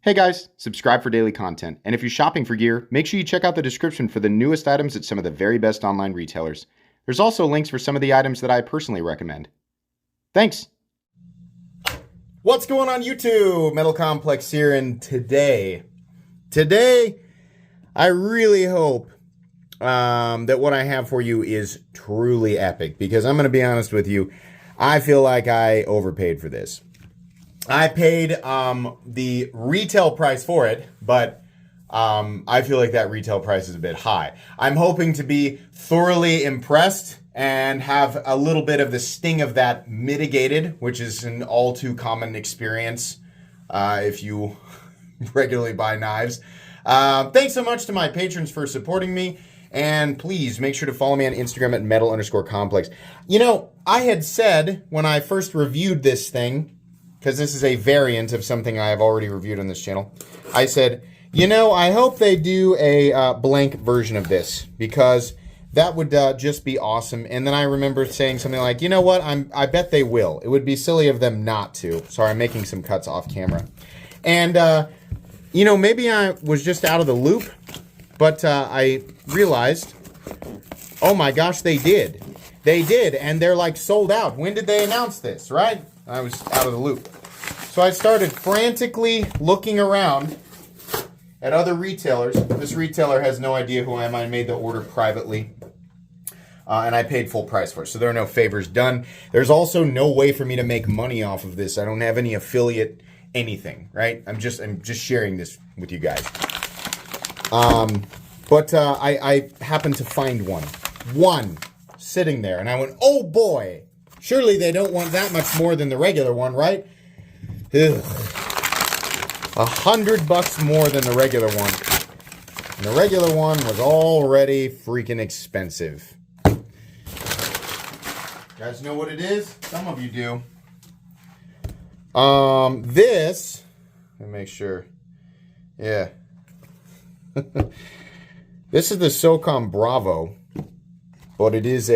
Hey guys, subscribe for daily content. And if you're shopping for gear, make sure you check out the description for the newest items at some of the very best online retailers. There's also links for some of the items that I personally recommend. Thanks! What's going on YouTube? Metal Complex here, and today, I really hope that what I have for you is truly epic, because I'm going to be honest with you, I feel like I overpaid for this. I paid the retail price for it, but I feel like that retail price is a bit high. I'm hoping to be thoroughly impressed and have a little bit of the sting of that mitigated, which is an all too common experience if you regularly buy knives. Thanks so much to my patrons for supporting me. And please make sure to follow me on Instagram at metal_complex. You know, I had said when I first reviewed this thing, because this is a variant of something I have already reviewed on this channel, I said, you know, I hope they do a blank version of this, because that would just be awesome. And then I remember saying something like, you know what, I bet they will. It would be silly of them not to. Sorry, I'm making some cuts off camera. And, you know, maybe I was just out of the loop, but I realized, oh my gosh, they did. They did, and they're like sold out. When did they announce this, right? I was out of the loop. So I started frantically looking around at other retailers. This retailer has no idea who I am. I made the order privately, and I paid full price for it. So there are no favors done. There's also no way for me to make money off of this. I don't have any affiliate anything, right? I'm just sharing this with you guys. But I happened to find one sitting there, and I went, oh boy, surely they don't want that much more than the regular one, right? Ugh. $100 more than the regular one. And the regular one was already freaking expensive. You guys know what it is? Some of you do. This, let me make sure. Yeah. This is the Socom Bravo, but it is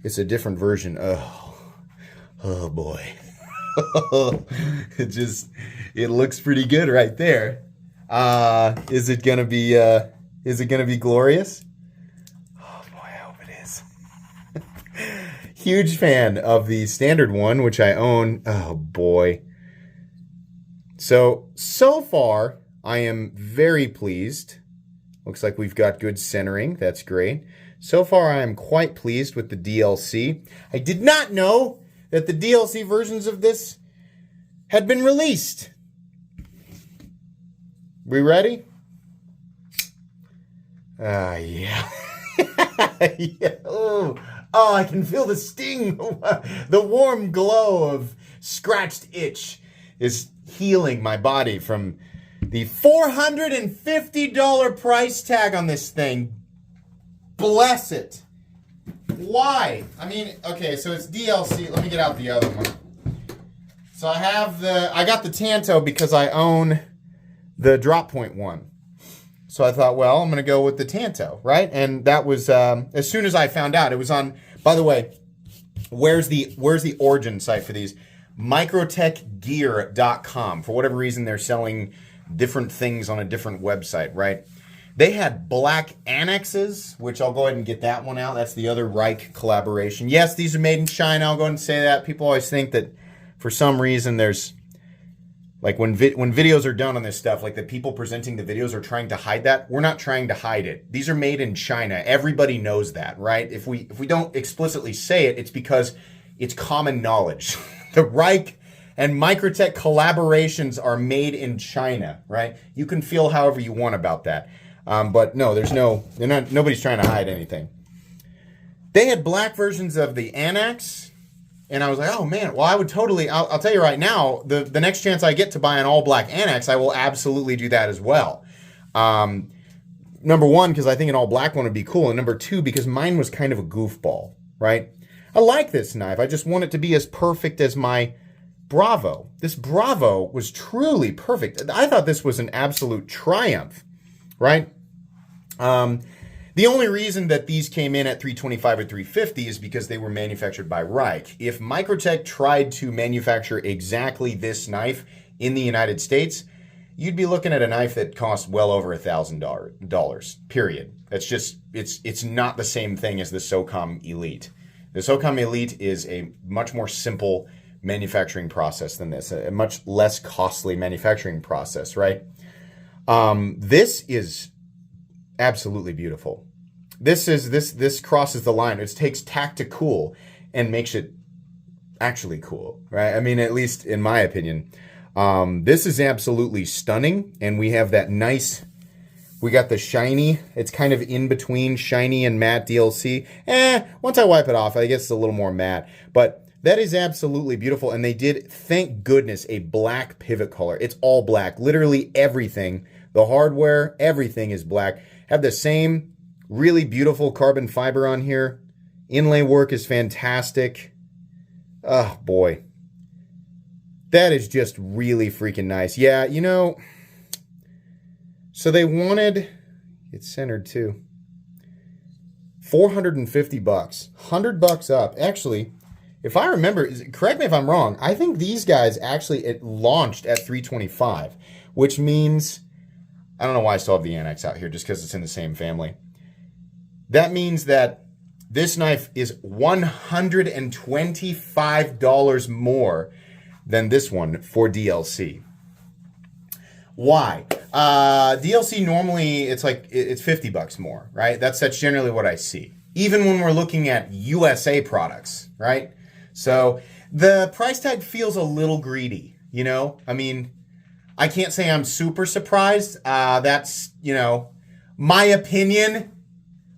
it's a different version. Oh boy. It looks pretty good right there. Is it gonna be glorious? Oh boy, I hope it is. Huge fan of the standard one, which I own. Oh boy. So far, I am very pleased. Looks like we've got good centering. That's great. So far, I am quite pleased with the DLC. I did not know that the DLC versions of this had been released. We ready? Yeah. Yeah. Oh, I can feel the sting. The warm glow of scratched itch is healing my body from the $450 price tag on this thing. Bless it. Why? I mean, okay, so it's DLC. Let me get out the other one. So I got the Tanto because I own the Drop Point one. So I thought, well, I'm going to go with the Tanto, right? And that was, as soon as I found out, it was on, by the way, where's the origin site for these? Microtechgear.com. For whatever reason, they're selling different things on a different website, right? They had black annexes, which I'll go ahead and get that one out. That's the other Rike collaboration. Yes, these are made in China. I'll go ahead and say that. People always think that for some reason there's, like when videos are done on this stuff, like the people presenting the videos are trying to hide that. We're not trying to hide it. These are made in China. Everybody knows that, right? If we don't explicitly say it, it's because it's common knowledge. The Rike and Microtech collaborations are made in China, right? You can feel however you want about that. But no, nobody's trying to hide anything. They had black versions of the Annex, and I was like, oh man, well I would totally, I'll tell you right now, the next chance I get to buy an all black Annex, I will absolutely do that as well. Number one, because I think an all black one would be cool, and number two, because mine was kind of a goofball, right? I like this knife, I just want it to be as perfect as my Bravo. This Bravo was truly perfect. I thought this was an absolute triumph, right? The only reason that these came in at $325 or $350 is because they were manufactured by Rike. If Microtech tried to manufacture exactly this knife, in the United States, you'd be looking at a knife that costs well over $1,000, period. That's just, it's not the same thing as the Socom Elite. The Socom Elite is a much more simple manufacturing process than this, a much less costly manufacturing process, right? This is absolutely beautiful. This crosses the line. It takes Tacticool and makes it actually cool, right? I mean, at least in my opinion. This is absolutely stunning, and we have that nice, we got the shiny, it's kind of in between shiny and matte DLC. Once I wipe it off, I guess it's a little more matte, but that is absolutely beautiful, and they did, thank goodness, a black pivot color. It's all black, literally everything, the hardware, everything is black. Have the same really beautiful carbon fiber on here. Inlay work is fantastic. Oh, boy. That is just really freaking nice. Yeah, you know, so they wanted, it's centered too, $450, $100 up. Actually, if I remember, correct me if I'm wrong, I think these guys actually, it launched at $325, which means, I don't know why I still have the Annex out here, just because it's in the same family. That means that this knife is $125 more than this one for DLC. Why? DLC normally it's $50 more, right? That's generally what I see. Even when we're looking at USA products, right? So the price tag feels a little greedy, you know? I mean, I can't say I'm super surprised. That's, you know, my opinion.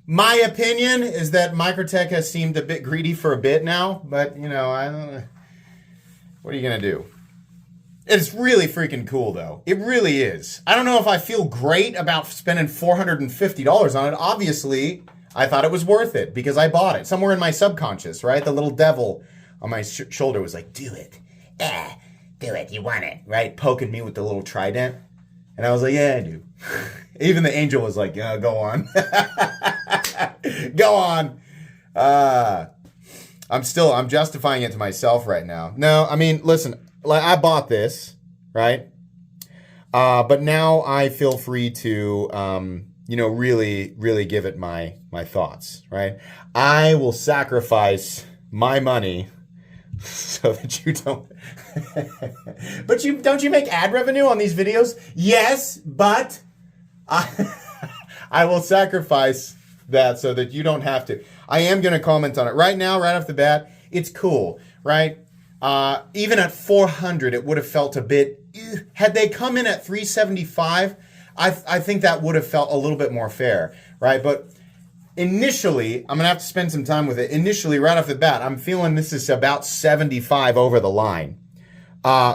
My opinion is that Microtech has seemed a bit greedy for a bit now, but, you know, I don't know. What are you going to do? It's really freaking cool, though. It really is. I don't know if I feel great about spending $450 on it. Obviously, I thought it was worth it because I bought it. Somewhere in my subconscious, right? The little devil on my shoulder was like, do it. Do it. You want it, right? Poking me with the little trident. And I was like, yeah, I do. Even the angel was like, yeah, go on. Go on. I'm justifying it to myself right now. No, I mean, listen, like I bought this, right? But now I feel free to, you know, really, really give it my thoughts, right? I will sacrifice my money so that you don't. But don't you make ad revenue on these videos? Yes, but I will sacrifice that so that you don't have to. I am going to comment on it right now, right off the bat. It's cool, right? Even at $400, it would have felt a bit. Had they come in at $375, I think that would have felt a little bit more fair, right? But initially, I'm gonna have to spend some time with it. Initially, right off the bat, I'm feeling this is about $75 over the line.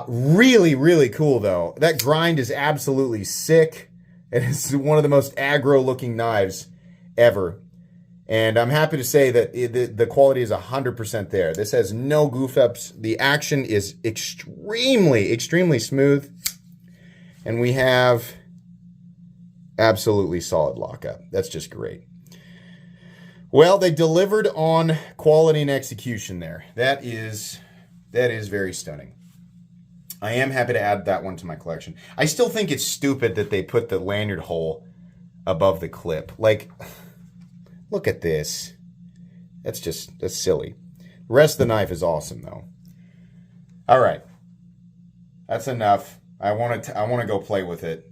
Really, really cool though. That grind is absolutely sick. It is one of the most aggro-looking knives ever. And I'm happy to say that the quality is 100% there. This has no goof-ups. The action is extremely, extremely smooth. And we have absolutely solid lockup. That's just great. Well, they delivered on quality and execution there. That is very stunning. I am happy to add that one to my collection. I still think it's stupid that they put the lanyard hole above the clip. Like, look at this. That's silly. The rest of the knife is awesome, though. All right. That's enough. I want to go play with it.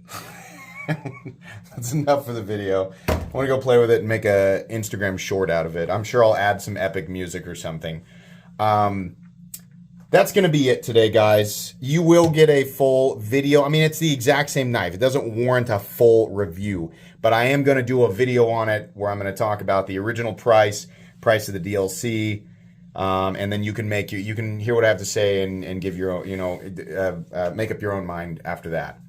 That's enough for the video. I want to go play with it and make a Instagram short out of it. I'm sure I'll add some epic music or something. That's going to be it today, guys. You will get a full video. I mean, it's the exact same knife. It doesn't warrant a full review, but I am going to do a video on it where I'm going to talk about the original price of the DLC, and then you can hear what I have to say and give your own, make up your own mind after that.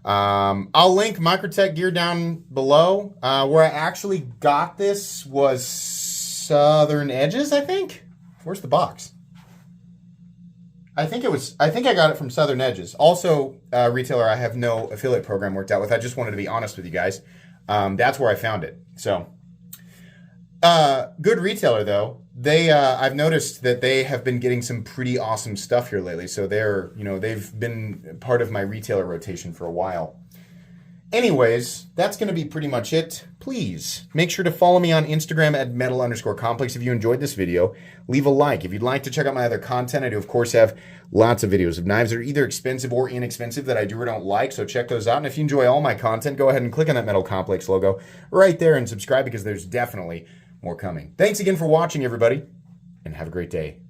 I'll link Microtech gear down below. Where I actually got this was Southern Edges, I think. Where's the box? I think I got it from Southern Edges. Also, retailer I have no affiliate program worked out with. I just wanted to be honest with you guys. That's where I found it. So, good retailer though. I've noticed that they have been getting some pretty awesome stuff here lately. So they've been part of my retailer rotation for a while. Anyways, that's going to be pretty much it. Please make sure to follow me on Instagram at metal_complex if you enjoyed this video. Leave a like. If you'd like to check out my other content, I do, of course, have lots of videos of knives that are either expensive or inexpensive that I do or don't like, so check those out. And if you enjoy all my content, go ahead and click on that Metal Complex logo right there and subscribe because there's definitely more coming. Thanks again for watching, everybody, and have a great day.